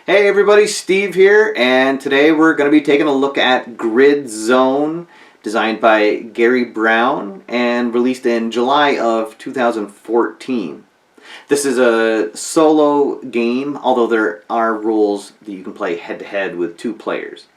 Hey everybody, Steve here, and today we're going to be taking a look at GridZone, designed by Gary Brown and released in July of 2014. This is a solo game, although there are rules that you can play head-to-head with two players.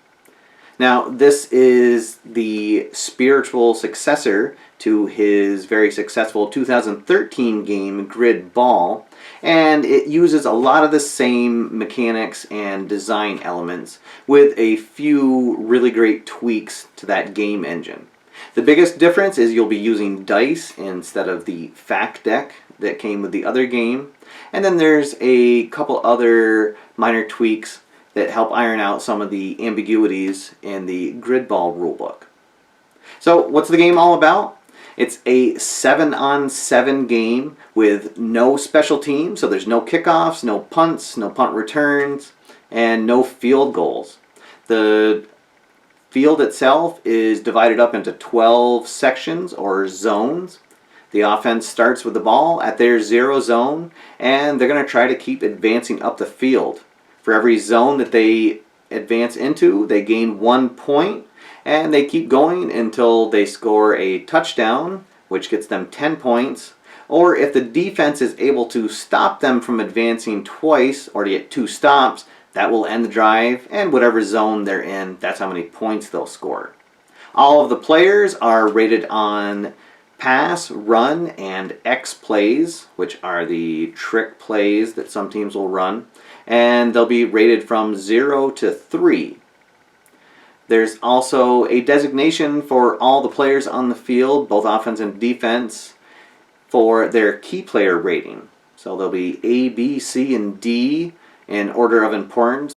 Now, this is the spiritual successor to his very successful 2013 game, Grid Ball, and it uses a lot of the same mechanics and design elements with a few really great tweaks to that game engine. The biggest difference is you'll be using dice instead of the fact deck that came with the other game, and then there's a couple other minor tweaks that help iron out some of the ambiguities in the Grid Ball rulebook. So what's the game all about? It's a 7-on-7 game with no special teams, so there's no kickoffs, no punts, no punt returns, and no field goals. The field itself is divided up into 12 sections or zones. The offense starts with the ball at their 0 zone, and they're going to try to keep advancing up the field. For every zone that they advance into, they gain 1 point, and they keep going until they score a touchdown, which gets them 10 points, or if the defense is able to stop them from advancing twice or to get 2 stops, that will end the drive, and whatever zone they're in, that's how many points they'll score. All of the players are rated on pass, run, and X plays, which are the trick plays that some teams will run, and they'll be rated from 0 to 3. There's also a designation for all the players on the field, both offense and defense, for their key player rating. So there'll be A, B, C, and D in order of importance.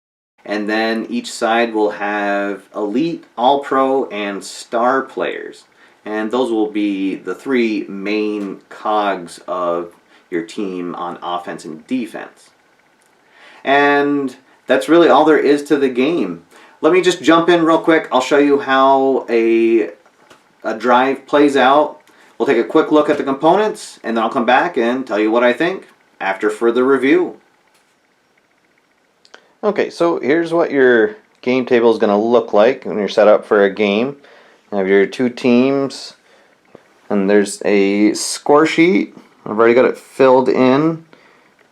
And then each side will have elite, all-pro, and star players. And those will be the 3 main cogs of your team on offense and defense. And that's really all there is to the game. Let me just jump in real quick. I'll show you how a drive plays out. We'll take a quick look at the components, and then I'll come back and tell you what I think after further review. Okay, so here's what your game table is going to look like when you're set up for a game. You have your 2 teams, and there's a score sheet. I've already got it filled in,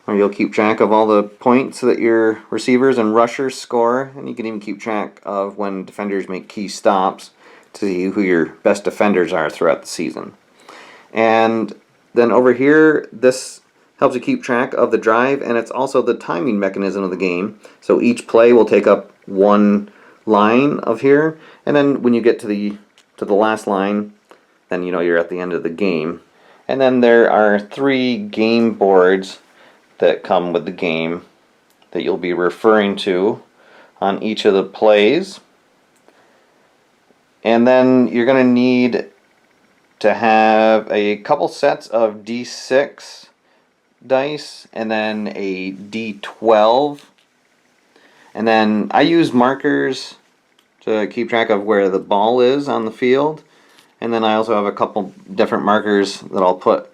where you'll keep track of all the points that your receivers and rushers score, and you can even keep track of when defenders make key stops to see who your best defenders are throughout the season. And then over here, this helps you keep track of the drive, and it's also the timing mechanism of the game. So each play will take up 1 line of here, and then when you get to the last line, then you know you're at the end of the game. And then there are 3 game boards that come with the game that you'll be referring to on each of the plays. And then you're going to need to have a couple sets of D6 dice and then a D12. And then I use markers to keep track of where the ball is on the field. And then I also have a couple different markers that I'll put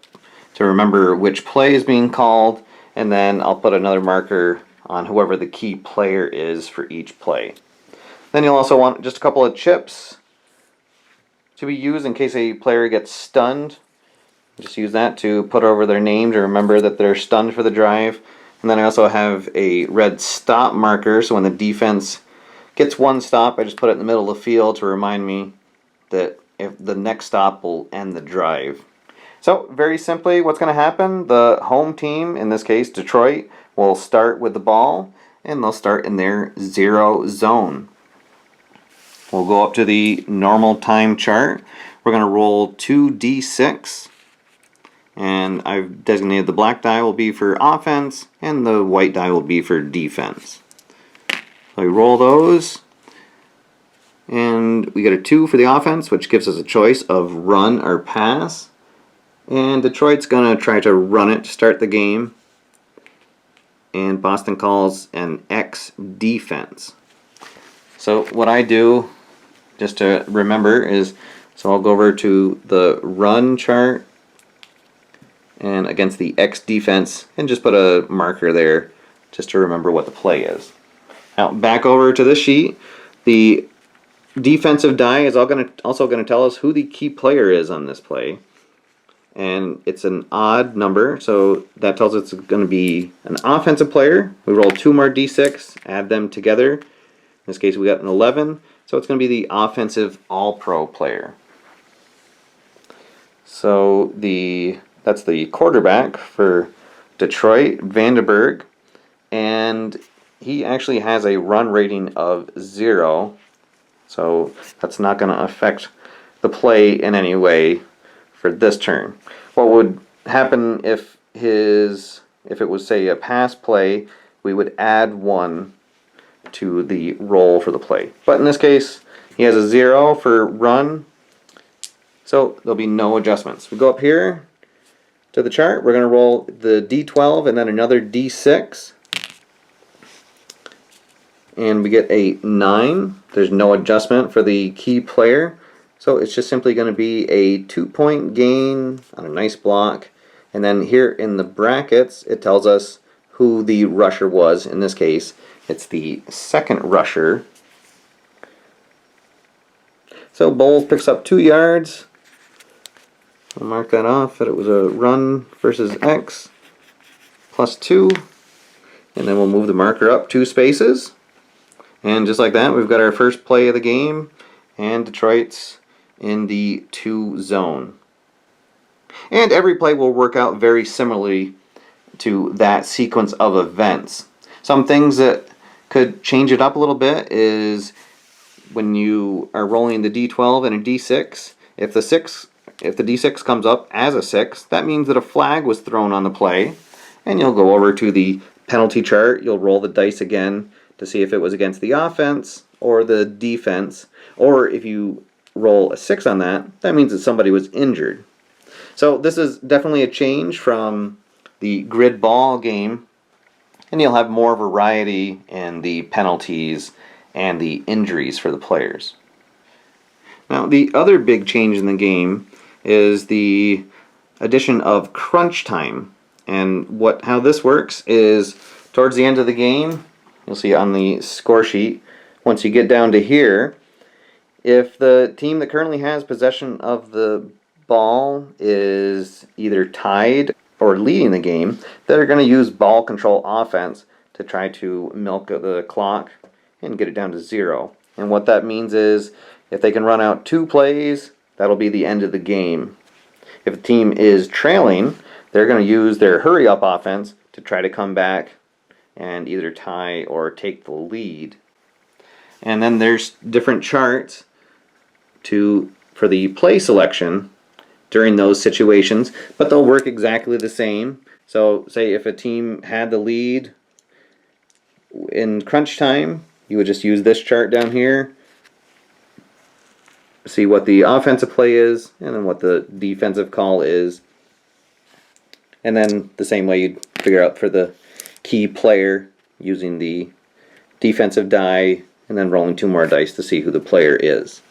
to remember which play is being called. And then I'll put another marker on whoever the key player is for each play. Then you'll also want just a couple of chips to be used in case a player gets stunned. Just use that to put over their name to remember that they're stunned for the drive. And then I also have a red stop marker, so when the defense gets 1 stop, I just put it in the middle of the field to remind me that if the next stop will end the drive. So, very simply, what's going to happen, the home team, in this case Detroit, will start with the ball, and they'll start in their 0 zone. We'll go up to the normal time chart. We're going to roll 2 D6, and I've designated the black die will be for offense, and the white die will be for defense. So we roll those, and we get a 2 for the offense, which gives us a choice of run or pass. And Detroit's going to try to run it to start the game. And Boston calls an X defense. So what I do, just to remember, is so I'll go over to the run chart and against the X defense and just put a marker there just to remember what the play is. Now back over to this sheet, the defensive die is also going to tell us who the key player is on this play. And it's an odd number, so that tells us it's going to be an offensive player. We roll 2 more d6, add them together. In this case, we got an 11, so it's going to be the offensive all-pro player. So that's the quarterback for Detroit, Vandenberg, and he actually has a run rating of 0, so that's not going to affect the play in any way for this turn. What would happen if it was, say, a pass play, we would add 1 to the roll for the play. But in this case, he has a 0 for run, so there'll be no adjustments. We go up here to the chart, we're going to roll the d12 and then another d6. And we get a 9. There's no adjustment for the key player. So it's just simply going to be a 2-point gain on a nice block. And then here in the brackets, it tells us who the rusher was. In this case, it's the second rusher. So Bowles picks up 2 yards. I'll mark that off that it was a run versus X plus 2. And then we'll move the marker up 2 spaces. And just like that, we've got our first play of the game. And Detroit's in the 2 zone. And every play will work out very similarly to that sequence of events. Some things that could change it up a little bit is when you are rolling the d12 and a d6, if the d6 comes up as a 6, that means that a flag was thrown on the play. And you'll go over to the penalty chart, you'll roll the dice again to see if it was against the offense or the defense, or if you roll a 6 on that, that means that somebody was injured. So this is definitely a change from the grid ball game, and you'll have more variety in the penalties and the injuries for the players. Now the other big change in the game is the addition of crunch time. And how this works is towards the end of the game, you'll see on the score sheet, once you get down to here, if the team that currently has possession of the ball is either tied or leading the game, they're going to use ball control offense to try to milk the clock and get it down to 0. And what that means is if they can run out 2 plays, that'll be the end of the game. If a team is trailing, they're going to use their hurry up offense to try to come back and either tie or take the lead. And then there's different charts for the play selection during those situations, but they'll work exactly the same. So say if a team had the lead in crunch time, you would just use this chart down here, see what the offensive play is, and then what the defensive call is. And then the same way you'd figure out for the key player using the defensive die and then rolling 2 more dice to see who the player is.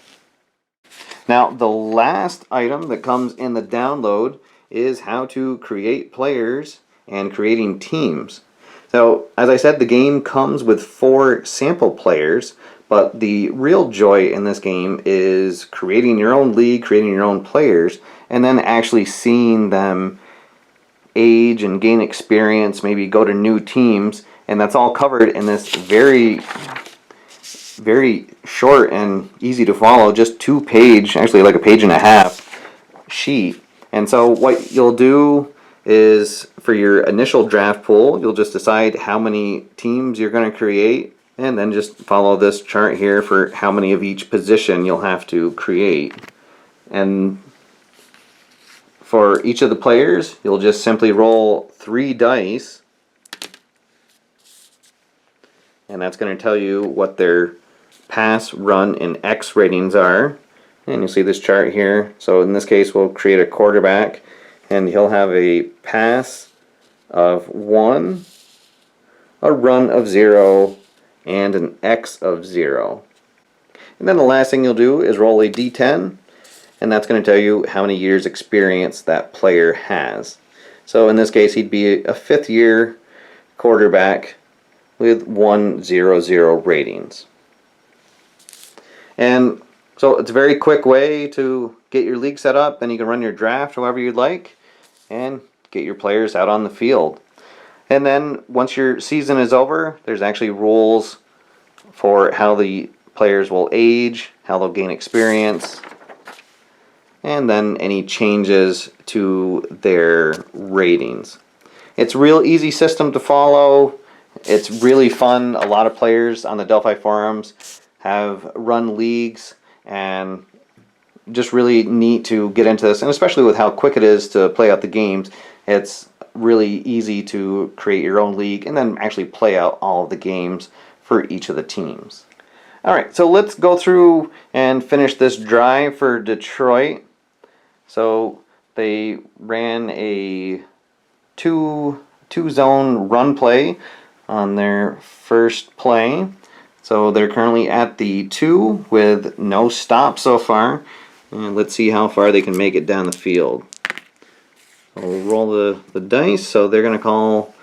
Now the last item that comes in the download is how to create players and creating teams. So as I said, the game comes with 4 sample players, but the real joy in this game is creating your own league, creating your own players, and then actually seeing them age and gain experience, maybe go to new teams, and that's all covered in this very short and easy to follow, just 2-page, actually like a page and a half sheet. And so what you'll do is for your initial draft pool, you'll just decide how many teams you're going to create, and then just follow this chart here for how many of each position you'll have to create. And for each of the players, you'll just simply roll 3 dice, and that's going to tell you what their pass, run, and X ratings are. And you'll see this chart here. So in this case, we'll create a quarterback, and he'll have a pass of 1, a run of 0, and an X of 0. And then the last thing you'll do is roll a D10, and that's going to tell you how many years experience that player has. So in this case, he'd be a 5th year quarterback with 100 ratings. And so it's a very quick way to get your league set up, and you can run your draft however you'd like and get your players out on the field. And then once your season is over, there's actually rules for how the players will age, how they'll gain experience, and then any changes to their ratings. It's a real easy system to follow. It's really fun. A lot of players on the Delphi forums have run leagues, and just really neat to get into this, and especially with how quick it is to play out the games, it's really easy to create your own league and then actually play out all of the games for each of the teams. Alright, so let's go through and finish this drive for Detroit. So they ran a two zone run play on their first play. So they're currently at the 2 with no stop so far. And let's see how far they can make it down the field. We'll roll the dice. So they're going to call,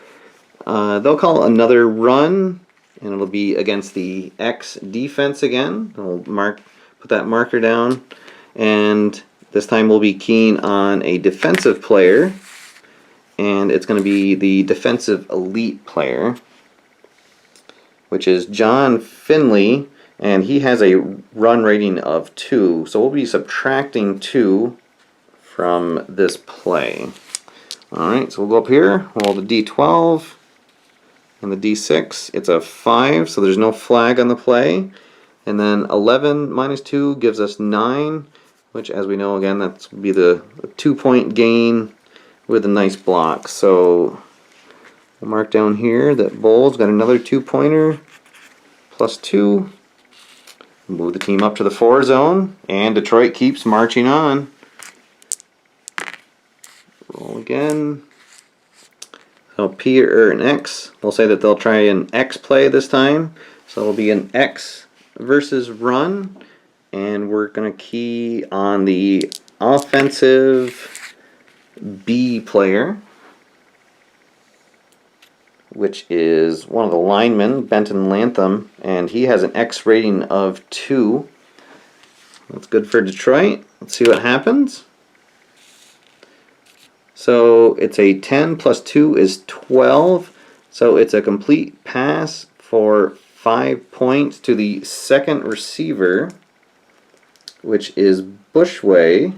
they'll call another run, and it'll be against the X defense again. We'll put that marker down, and this time we'll be keen on a defensive player, and it's going to be the defensive elite player, which is John Finley, and he has a run rating of 2. So we'll be subtracting 2 from this play. Alright, so we'll go up here, roll the D12 and the D6. It's a 5, so there's no flag on the play. And then 11 minus 2 gives us 9, which, as we know, again, that's be the 2-point gain with a nice block. So we'll mark down here that Bowles got another 2-pointer, plus 2. Move the team up to the 4 zone, and Detroit keeps marching on. Roll again. So P or an X. We'll say that they'll try an X play this time. So it'll be an X versus run, and we're going to key on the offensive B player, which is one of the linemen, Benton Lantham, and he has an X rating of 2. That's good for Detroit. Let's see what happens. So it's a 10 plus 2 is 12. So it's a complete pass for 5 points to the second receiver, which is Bushway,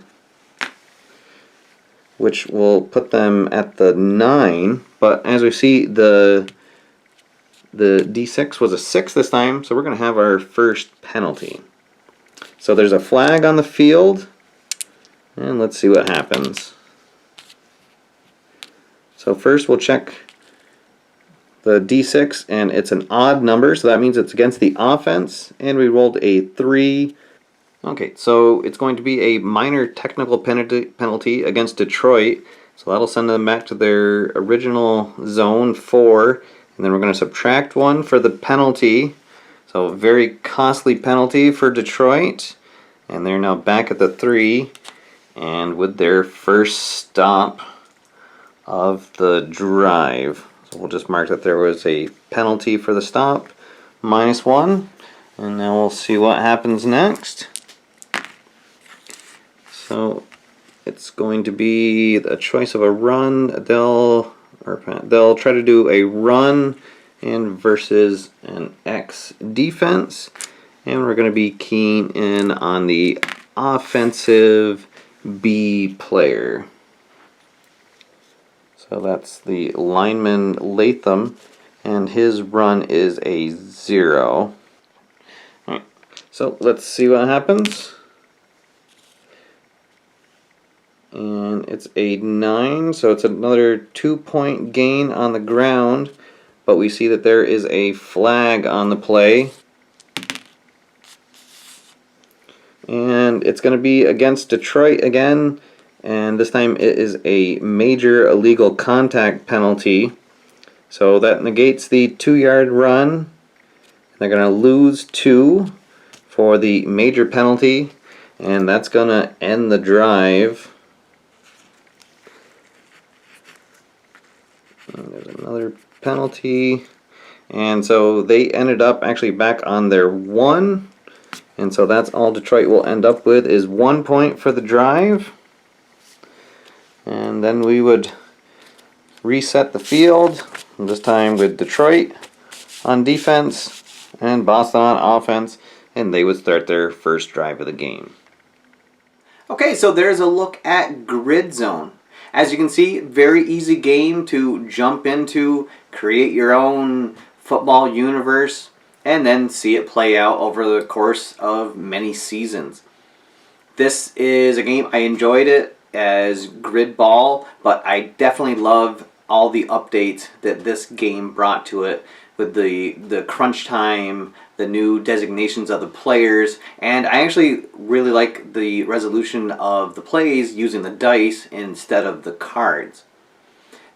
which will put them at the 9. But as we see, the D6 was a 6 this time, so we're going to have our first penalty. So there's a flag on the field, and let's see what happens. So first we'll check the D6, and it's an odd number, so that means it's against the offense, and we rolled a 3. Okay, so it's going to be a minor technical penalty against Detroit, so that'll send them back to their original zone 4, and then we're going to subtract 1 for the penalty. So a very costly penalty for Detroit, and they're now back at the 3, and with their first stop of the drive. So we'll just mark that there was a penalty for the stop, -1, and now we'll see what happens next. So it's going to be a choice of a run. They'll try to do a run and versus an X defense, and we're going to be keen in on the offensive B player. So that's the lineman Latham, and his run is a 0. All right, so let's see what happens. And it's a 9, so it's another 2-point gain on the ground, but we see that there is a flag on the play. And it's going to be against Detroit again, and this time it is a major illegal contact penalty. So that negates the 2-yard run. They're going to lose 2 for the major penalty, and that's going to end the drive. And there's another penalty, And so they ended up actually back on their 1. And so that's all Detroit will end up with is 1 point for the drive. And then we would reset the field, this time with Detroit on defense and Boston on offense, and they would start their first drive of the game. Okay, so there's a look at GridZone. As you can see, very easy game to jump into, create your own football universe, and then see it play out over the course of many seasons. This is a game, I enjoyed it as grid ball, but I definitely love all the updates that this game brought to it with the crunch time, the new designations of the players, and I actually really like the resolution of the plays using the dice instead of the cards.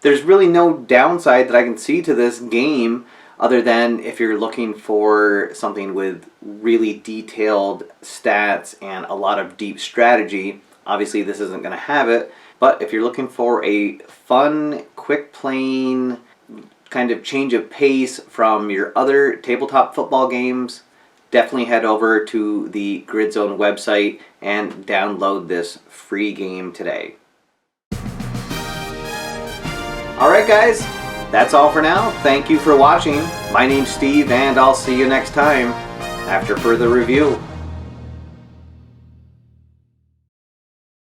There's really no downside that I can see to this game other than if you're looking for something with really detailed stats and a lot of deep strategy. Obviously this isn't going to have it, but if you're looking for a fun, quick playing kind of change of pace from your other tabletop football games, definitely head over to the GridZone website and download this free game today. Alright guys, that's all for now. Thank you for watching. My name's Steve and I'll see you next time after further review.